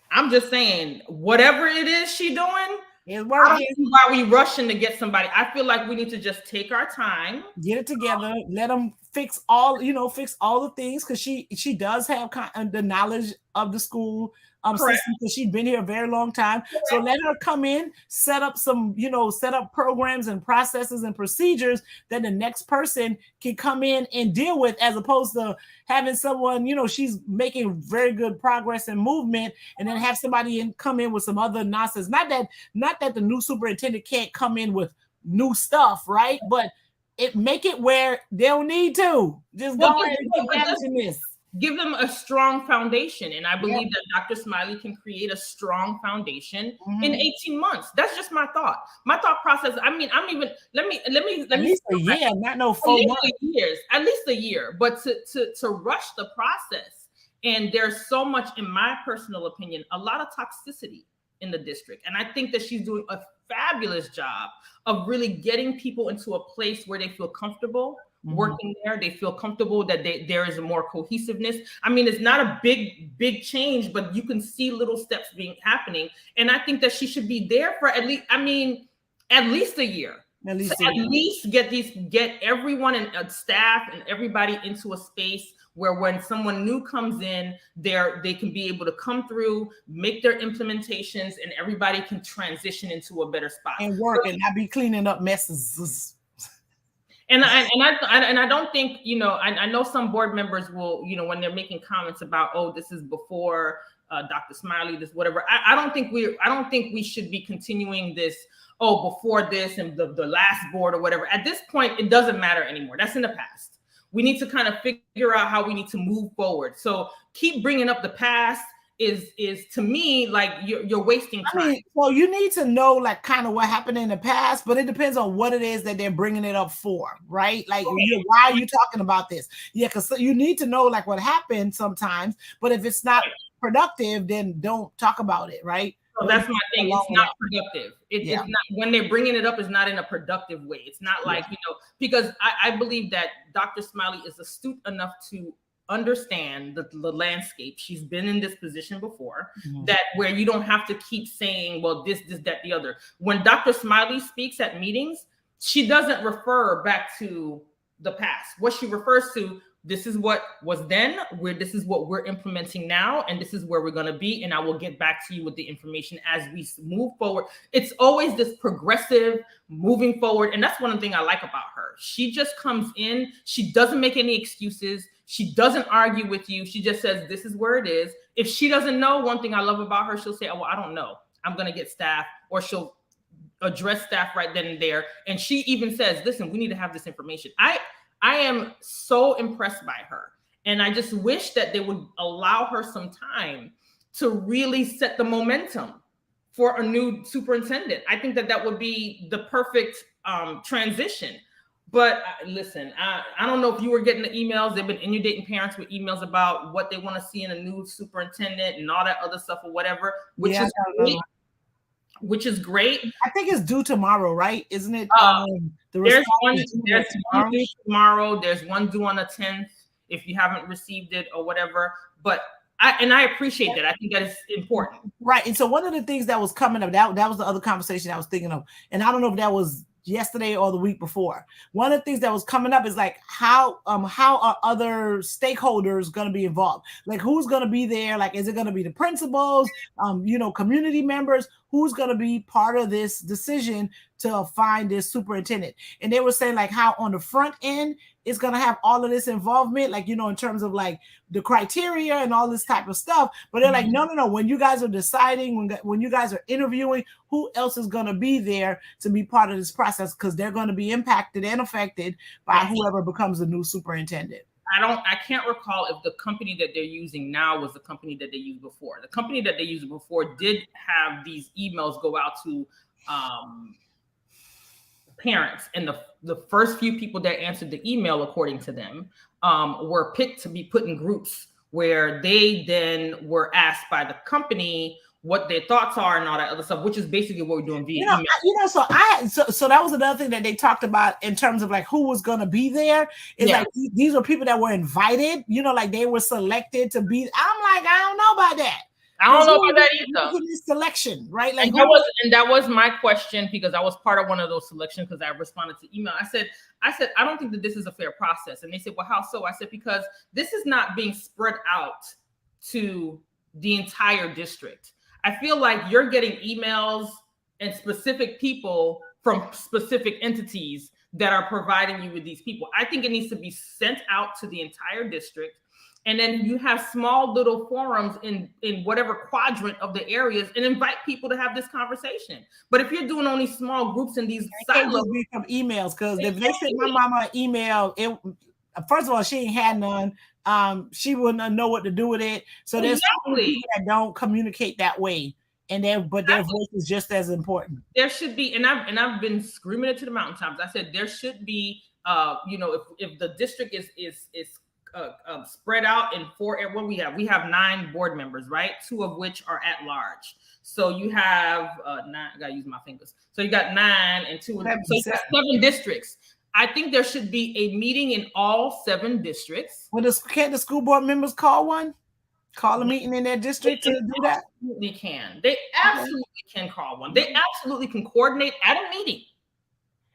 I'm just saying, whatever it is she's doing, It's I don't working. see why we rushing to get somebody. I feel like we need to just take our time, get it together, let them fix all the things, because she does have the knowledge of the school system, because she's been here a very long time. So let her come in, set up programs and processes and procedures that the next person can come in and deal with, as opposed to having someone, she's making very good progress and movement, and then have somebody come in with some other nonsense. Not that the new superintendent can't come in with new stuff, right? But make it where they don't need to. Just go ahead and keep managing this. Give them a strong foundation. And I believe that Dr. Smiley can create a strong foundation in 18 months. That's just my thought. My thought process. I mean, let me at least a year, not no 4 months. Years, at least a year. But to rush the process, and there's so much, in my personal opinion, a lot of toxicity in the district. And I think that she's doing a fabulous job of really getting people into a place where they feel comfortable working there. They feel comfortable that there is a more cohesiveness. I mean, it's not a big change, but you can see little steps happening. And I think that she should be there for at least a year. At least get everyone and staff and everybody into a space where when someone new comes in, they can be able to come through, make their implementations, and everybody can transition into a better spot and work, and not be cleaning up messes. And I don't think, I know some board members will, when they're making comments about, oh, this is before Dr. Smiley, this whatever. I don't think we should be continuing this. Oh, before this and the last board or whatever. At this point, it doesn't matter anymore. That's in the past. We need to kind of figure out how we need to move forward. So keep bringing up the past is to me like you're wasting time. I mean, well, you need to know like kind of what happened in the past, but it depends on what it is that they're bringing it up for, right? Like, why are you talking about this? Yeah, because you need to know like what happened sometimes. But if it's not productive, then don't talk about it, right? So that's my thing. It's not productive. It's not, when they're bringing it up, it's not in a productive way. It's not like, because I believe that Dr. Smiley is astute enough to understand the landscape. She's been in this position before, that where you don't have to keep saying, well, this, that, the other. When Dr. Smiley speaks at meetings, she doesn't refer back to the past. What she refers to, this is what was then, this is what we're implementing now, and this is where we're going to be. And I will get back to you with the information as we move forward. It's always this progressive moving forward. And that's one thing I like about her. She just comes in. She doesn't make any excuses. She doesn't argue with you. She just says, this is where it is. If she doesn't know, one thing I love about her, she'll say, oh, well, I don't know. I'm going to get staff, or she'll address staff right then and there. And she even says, listen, we need to have this information. I am so impressed by her. And I just wish that they would allow her some time to really set the momentum for a new superintendent. I think that would be the perfect transition. But listen, I don't know if you were getting the emails. They've been inundating parents with emails about what they want to see in a new superintendent and all that other stuff or whatever, which is great. Which is great. I think it's due tomorrow, right? Isn't it? There's one due tomorrow. There's one due on the 10th if you haven't received it or whatever. But I appreciate that. I think that is important. Right. And so one of the things that was coming up, that was the other conversation I was thinking of. And I don't know if that was yesterday or the week before. One of the things that was coming up is like how are other stakeholders going to be involved? Like who's going to be there? Like, is it going to be the principals, community members? Who's going to be part of this decision to find this superintendent? And they were saying like how on the front end it's going to have all of this involvement, like, in terms of like the criteria and all this type of stuff. But they're like, no. When you guys are deciding, when you guys are interviewing, who else is going to be there to be part of this process? Because they're going to be impacted and affected by whoever becomes the new superintendent. I can't recall if the company that they're using now was the company that they used before. The company that they used before did have these emails go out to parents, and the first few people that answered the email, according to them, were picked to be put in groups where they then were asked by the company what their thoughts are and all that other stuff, which is basically what we're doing via email. So that was another thing that they talked about in terms of like who was going to be there. It's like these were people that were invited, like they were selected to be. I'm like, I don't know about that. I don't know about that either. This selection, right? Like that was my question, because I was part of one of those selections, because I responded to email. I said, I don't think that this is a fair process. And they said, well, how so? I said, because this is not being spread out to the entire district. I feel like you're getting emails and specific people from specific entities that are providing you with these people. I think it needs to be sent out to the entire district. And then you have small little forums in whatever quadrant of the areas, and invite people to have this conversation. But if you're doing only small groups in these silos, become emails, because if they send my mama an email, first of all, she ain't had none. She wouldn't know what to do with it. So there's people that don't communicate that way, and their voice is just as important. There should be, and I've been screaming it to the mountaintops. I said there should be, if the district is spread out in 4. What we have 9 board members, right? 2 of which are at large. So you have 9. I gotta use my fingers. So you got 9 and 2. So you got 7 districts. I think there should be a meeting in all 7 districts. Well, can't the school board members call a meeting in their district to do that? Absolutely can. They absolutely can call one. They absolutely can coordinate at a meeting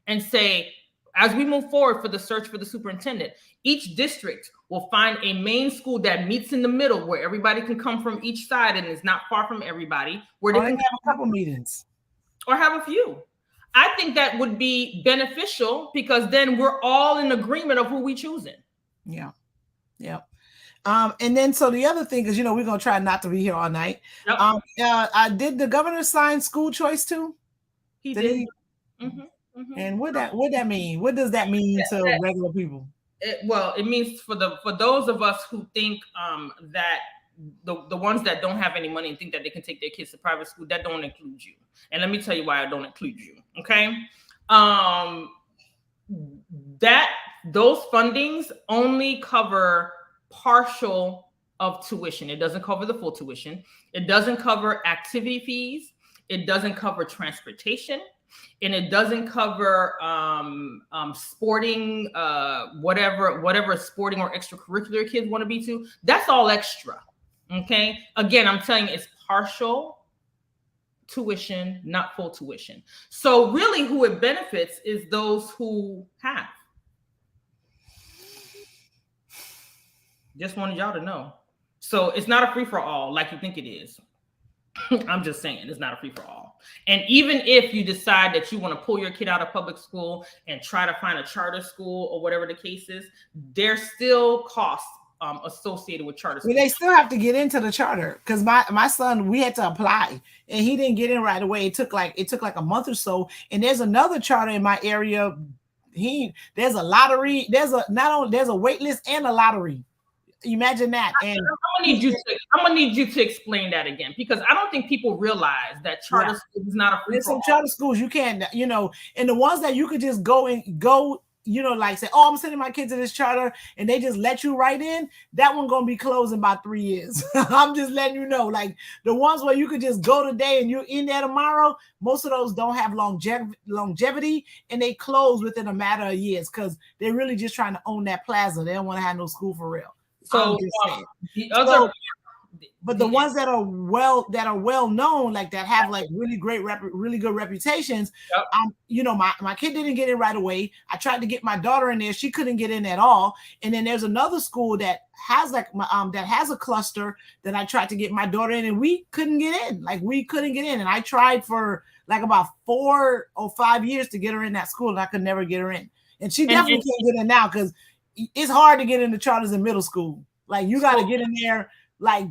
and say, as we move forward for the search for the superintendent, each district will find a main school that meets in the middle, where everybody can come from each side and is not far from everybody, where they can have a couple meetings or have a few. I think that would be beneficial, because then we're all in agreement of who we choosing. Yeah. And then, so the other thing is, we're going to try not to be here all night. Yep. Did the governor sign school choice too? He did. And what that mean? What does that mean to regular people? It means for those of us who think that the ones that don't have any money and think that they can take their kids to private school, that don't include you. And let me tell you why I don't include you. Okay. That those fundings only cover partial of tuition. It doesn't cover the full tuition. It doesn't cover activity fees. It doesn't cover transportation. And it doesn't cover sporting, whatever sporting or extracurricular kids want to be to. That's all extra. Okay. Again, I'm telling you, it's partial tuition, not full tuition. So really, who it benefits is those who have. Just wanted y'all to know. So it's not a free for all like you think it is. I'm just saying, it's not a free for all. And even if you decide that you want to pull your kid out of public school and try to find a charter school or whatever the case is, there's still costs associated with charter schools. Well, they still have to get into the charter, because my son, we had to apply and he didn't get in right away. It took like a month or so. And there's another charter in my area. There's a lottery. There's a wait list and a lottery. Imagine that. And I'm gonna need you to explain that again, because I don't think people realize that charter school is not a free. There's some charter schools you can, and the ones that you could just go, like say, oh, I'm sending my kids to this charter, and they just let you right in. That one gonna be closed in about 3 years. I'm just letting you know. Like the ones where you could just go today and you're in there tomorrow, most of those don't have longevity, and they close within a matter of years, because they're really just trying to own that plaza. They don't want to have no school for real. So but the ones that are well known, like that have like really good reputations. Yep. My kid didn't get in right away. I tried to get my daughter in there; she couldn't get in at all. And then there's another school that has that has a cluster that I tried to get my daughter in, and we couldn't get in. And I tried for like about 4 or 5 years to get her in that school, and I could never get her in. And she definitely can't get in now, because it's hard to get into charters in middle school. Like you got to get in there, like,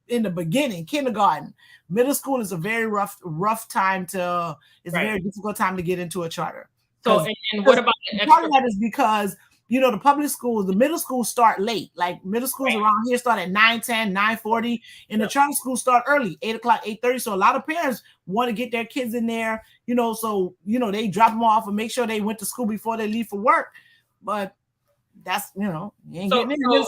in the beginning, kindergarten. Middle school is a very rough time to. It's a very difficult time to get into a charter. So, and what about the extra? Part of that is because the public schools, the middle schools start late. Like middle schools around here start at 9:10, 9:40, and the charter schools start early, 8 o'clock, 8:30. So a lot of parents want to get their kids in there, so they drop them off and make sure they went to school before they leave for work. But that's you ain't getting in.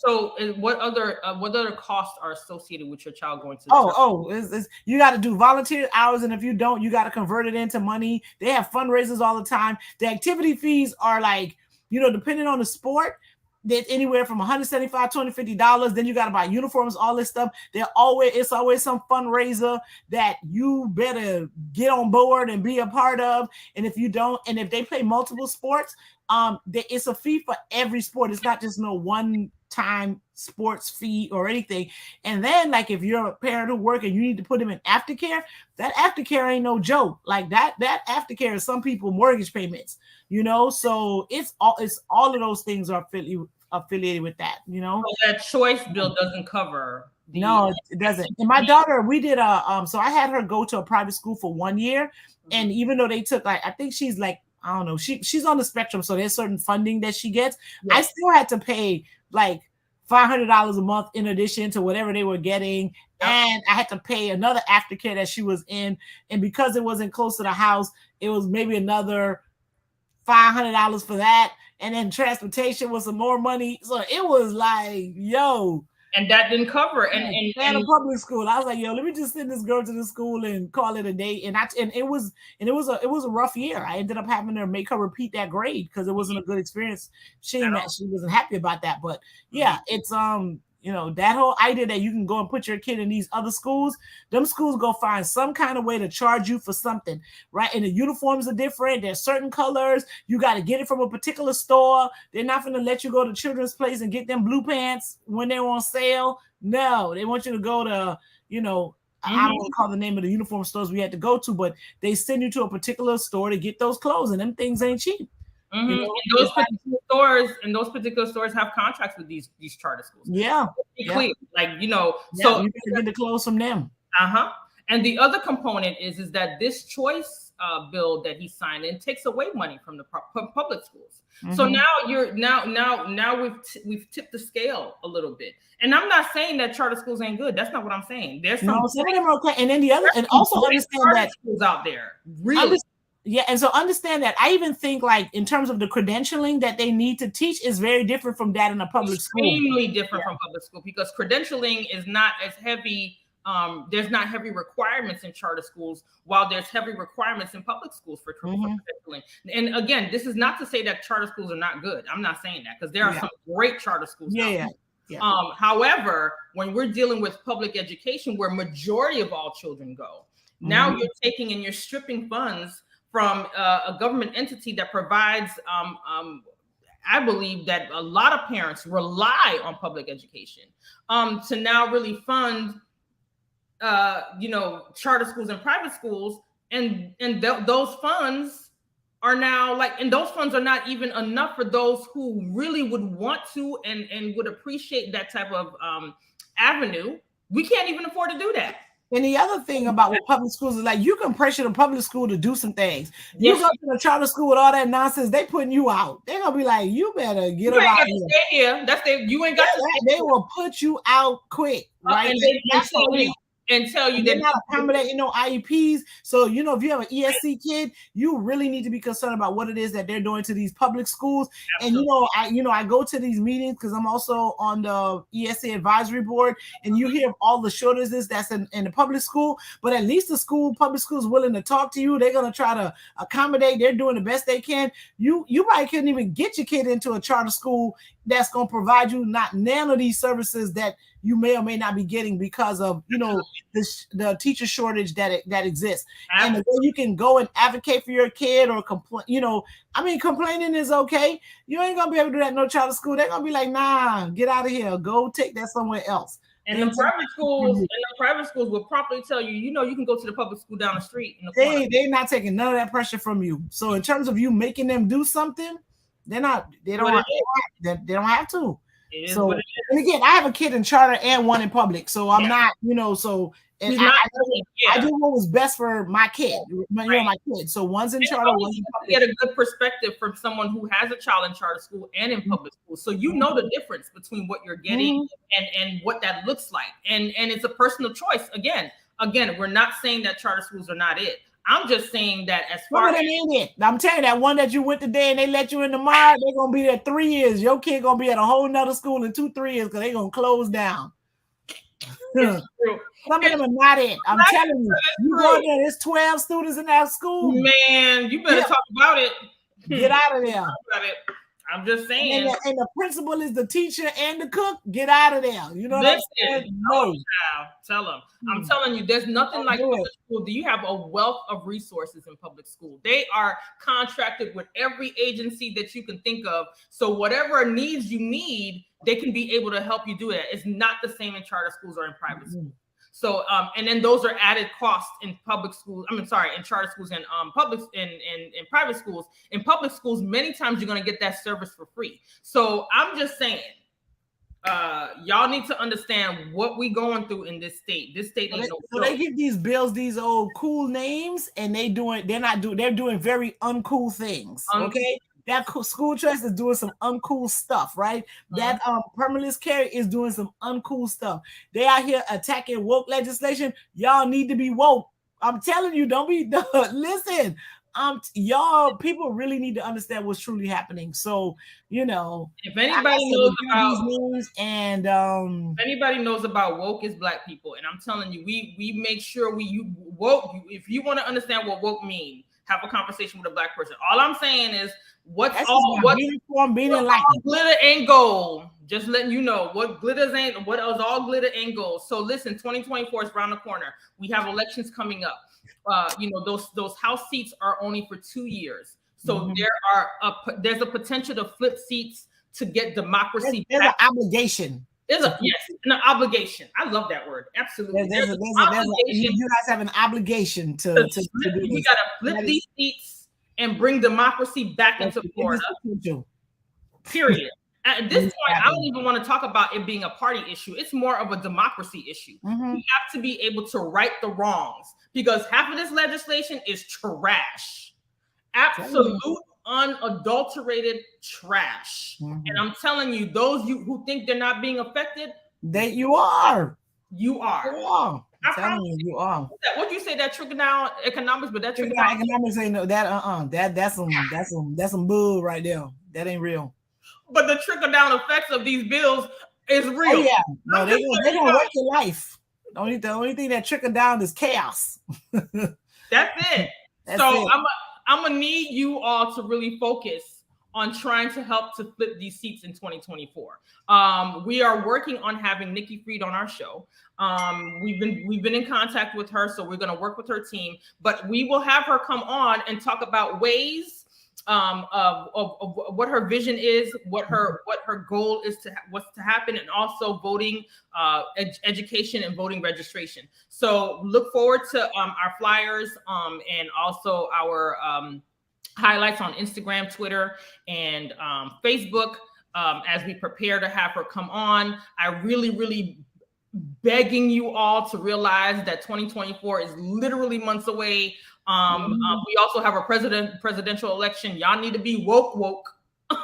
So what other costs are associated with your child going to the you got to do volunteer hours, and if you don't, you got to convert it into money. They have fundraisers all the time. The activity fees are like, depending on the sport, That's anywhere from $175, $250. Then you got to buy uniforms, all this stuff. It's always some fundraiser that you better get on board and be a part of. And if you don't, and if they play multiple sports, it's a fee for every sport. It's not just no one time sports fee or anything. And then, like, if you're a parent who work and you need to put them in aftercare, that aftercare ain't no joke. Like that aftercare is some people mortgage payments, so it's all of those things are affiliated with that, So that choice bill doesn't cover. No, it doesn't. And my daughter, we did so I had her go to a private school for 1 year. And even though they took, like, I think she's like, I don't know, she's on the spectrum, so there's certain funding that she gets. Yes. I still had to pay like $500 a month in addition to whatever they were getting. Yep. And I had to pay another aftercare that she was in. And because it wasn't close to the house, it was maybe another $500 for that. And then transportation was some more money. So it was like, yo. And that didn't cover. And a public school, I was like, yo, let me just send this girl to the school and call it a day. And it was a rough year. I ended up having to make her repeat that grade because it wasn't a good experience. She wasn't happy about that. But yeah, it's that whole idea that you can go and put your kid in these other schools, them schools go find some kind of way to charge you for something, right? And the uniforms are different. There's certain colors. You got to get it from a particular store. They're not going to let you go to Children's Place and get them blue pants when they're on sale. No, they want you to go to, I don't want to call the name of the uniform stores we had to go to, but they send you to a particular store to get those clothes, and them things ain't cheap. Mm-hmm. And those particular stores have contracts with these charter schools. Yeah. Clear. Like, so you can get the clothes from them. And the other component is that this choice bill that he signed in takes away money from the public schools. Mm-hmm. So now we've tipped the scale a little bit. And I'm not saying that charter schools ain't good. That's not what I'm saying. There's some of them are okay. And then the other, and also understand that schools out there really. Yeah, and so understand that. I even think, like, in terms of the credentialing that they need to teach is very different from that in a public school. Extremely different from public school, because credentialing is not as heavy. There's not heavy requirements in charter schools, while there's heavy requirements in public schools for credentialing. And again, this is not to say that charter schools are not good. I'm not saying that, because there are some great charter schools. Yeah. However, when we're dealing with public education, where majority of all children go, now you're taking and you're stripping funds from a government entity that provides, I believe that a lot of parents rely on public education to now really fund, charter schools and private schools, and those funds are now and those funds are not even enough for those who really would want to and would appreciate that type of avenue. We can't even afford to do that. And the other thing about what public schools is, like, you can pressure the public school to do some things. You go to the charter school with all that nonsense, they putting you out. They're gonna be like, you better get out of here. You ain't got to stay. They will put you out quick, right? And tell you they're not accommodating no IEPs. So, if you have an ESC kid, you really need to be concerned about what it is that they're doing to these public schools. Absolutely. And I go to these meetings because I'm also on the ESC advisory board, and you hear all the shortages that's in the public school. But at least public school is willing to talk to you. They're gonna try to accommodate. They're doing the best they can. You probably couldn't even get your kid into a charter school that's gonna provide you not none of these services that you may or may not be getting because of the teacher shortage that exists. And the way you can go and advocate for your kid or complain, complaining is okay. You ain't gonna be able to do that in no charter school. They're gonna be like, nah, get out of here, go take that somewhere else. And the private schools will properly tell you, you can go to the public school down the street. They're not taking none of that pressure from you. So in terms of you making them do something, they don't have to. So, and again, I have a kid in charter and one in public, so I'm not, and I do what was best for my kid, my kid. So one's in charter, one's in public. Get a good perspective from someone who has a child in charter school and in public school, so you know the difference between what you're getting and what that looks like, and it's a personal choice. Again, we're not saying that charter schools are not it. I'm just saying that as far as I'm telling you, that one that you went today and they let you in tomorrow, they're gonna be there 3 years. Your kid gonna be at a whole nother school in 2-3 years because they're gonna close down. Some of them are not it. I'm telling you. You go there, there's 12 students in that school. Man, you better talk about it. Get out of there. I'm just saying. And the principal is the teacher and the cook. Get out of there. You know what I'm saying? No. Tell them. I'm telling you, there's nothing like public school. Do you have a wealth of resources in public school? They are contracted with every agency that you can think of. So whatever needs you need, they can be able to help you do it. It's not the same in charter schools or in private schools. So, and then those are added costs in public schools. In charter schools and public in private schools. In public schools, many times you're going to get that service for free. So I'm just saying, y'all need to understand what we going through in this state. This state ain't so they give these bills these old cool names, and they're doing very uncool things. Okay. That school choice is doing some uncool stuff, right? That permitless carry is doing some uncool stuff. They out here attacking woke legislation. Y'all need to be woke. I'm telling you, don't be listen. Y'all, people really need to understand what's truly happening. So, you know, if anybody knows about these names and if anybody knows about woke is Black people, and I'm telling you, we make sure woke. If you want to understand what woke means, have a conversation with a Black person. All I'm saying is what's all glitter and gold. Just letting you know what is all glitter and gold. So listen, 2024 is around the corner. We have elections coming up. Those House seats are only for 2 years. So there's a potential to flip seats to get democracy. There's an obligation. An obligation. I love that word. Absolutely. There's an obligation. You guys have an obligation to do this. We got to flip these seats and bring democracy back into Florida. Period. At this point, I don't even want to talk about it being a party issue. It's more of a democracy issue. We have to be able to right the wrongs because half of this legislation is trash. Absolute, unadulterated trash. And I'm telling you, those who think they're not being affected, you are. You are. I'm telling you, you are. What do you say? That trickle down economics, but that trickle down economics ain't no that. That's some bull right there. That ain't real. But the trickle down effects of these bills is real. Oh, yeah, no, they're gonna wreck your life. The only thing that trickle down is chaos. That's it. I'm gonna need you all to really focus on trying to help to flip these seats in 2024. We are working on having Nikki Fried on our show. We've been in contact with her, so we're gonna work with her team. But we will have her come on and talk about ways of what her vision is, what her goal is what's to happen, and also voting, education, and voting registration. So look forward to our flyers and also our highlights on Instagram, Twitter, and Facebook as we prepare to have her come on. I really begging you all to realize that 2024 is literally months away. We also have a presidential election. Y'all need to be woke.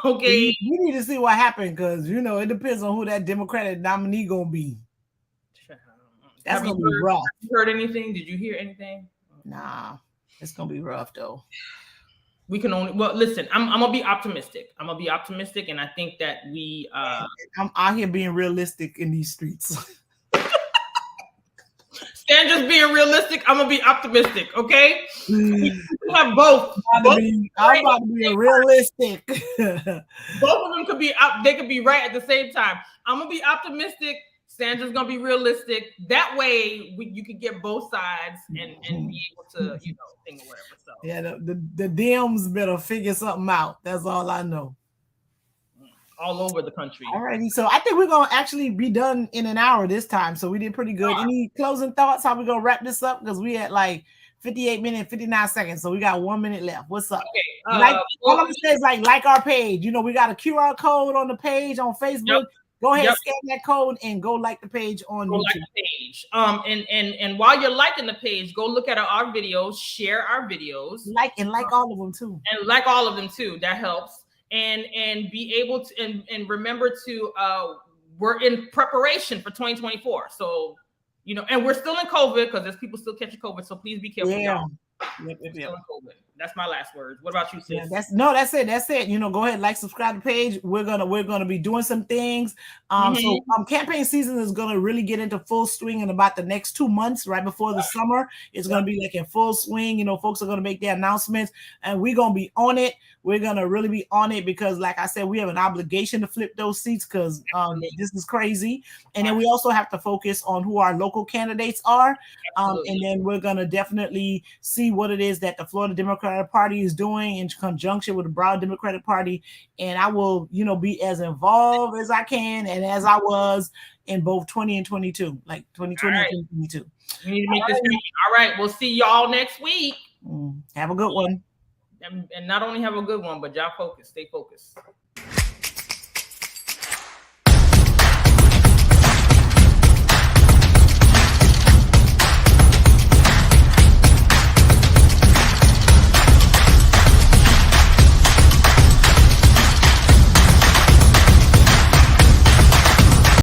Okay. We need to see what happened because it depends on who that Democratic nominee gonna be. That's gonna be rough. Have you heard anything? Did you hear anything? Nah, it's gonna be rough though. Listen, I'm gonna be optimistic. And I think that I'm out here being realistic in these streets. And just being realistic, I'm gonna be optimistic. Okay, we have both. I'm about to be realistic. Both of them could be up. They could be right at the same time. I'm gonna be optimistic. Sandra's gonna be realistic. That way, you can get both sides and be able to think or whatever. So yeah, the DMs better figure something out. That's all I know. All over the country. Alrighty, so I think we're gonna actually be done in an hour this time. So we did pretty good. Any closing thoughts? How we gonna wrap this up? Because we had like 58 minutes, 59 seconds. So we got 1 minute left. What's up? Okay. All I'm gonna say is like our page. We got a QR code on the page on Facebook. Yep. Go ahead, scan that code and go like the page on YouTube. Like the page. And while you're liking the page, go look at our videos, share our videos. Like all of them too. And like all of them too. That helps. And be able to and remember to we're in preparation for 2024. So and we're still in COVID because there's people still catching COVID. So please be careful. Yeah. Yep. Still in COVID. That's my last words. What about you, sis? Yeah, that's it. That's it. Go ahead, like, subscribe to the page. We're gonna be doing some things. So campaign season is gonna really get into full swing in about the next 2 months, right before the summer. It's gonna be like in full swing. Folks are gonna make their announcements, and we're gonna be on it. We're gonna really be on it because, like I said, we have an obligation to flip those seats because this is crazy. And then we also have to focus on who our local candidates are. And then we're gonna definitely see what it is that the Florida Democratic Party is doing in conjunction with the broad Democratic Party. And I will, be as involved as I can and as I was in both 20 and 22, like 2020 and 2022. We need to make this happen. All right. We'll see y'all next week. Have a good one. And not only have a good one, but y'all focus. Stay focused.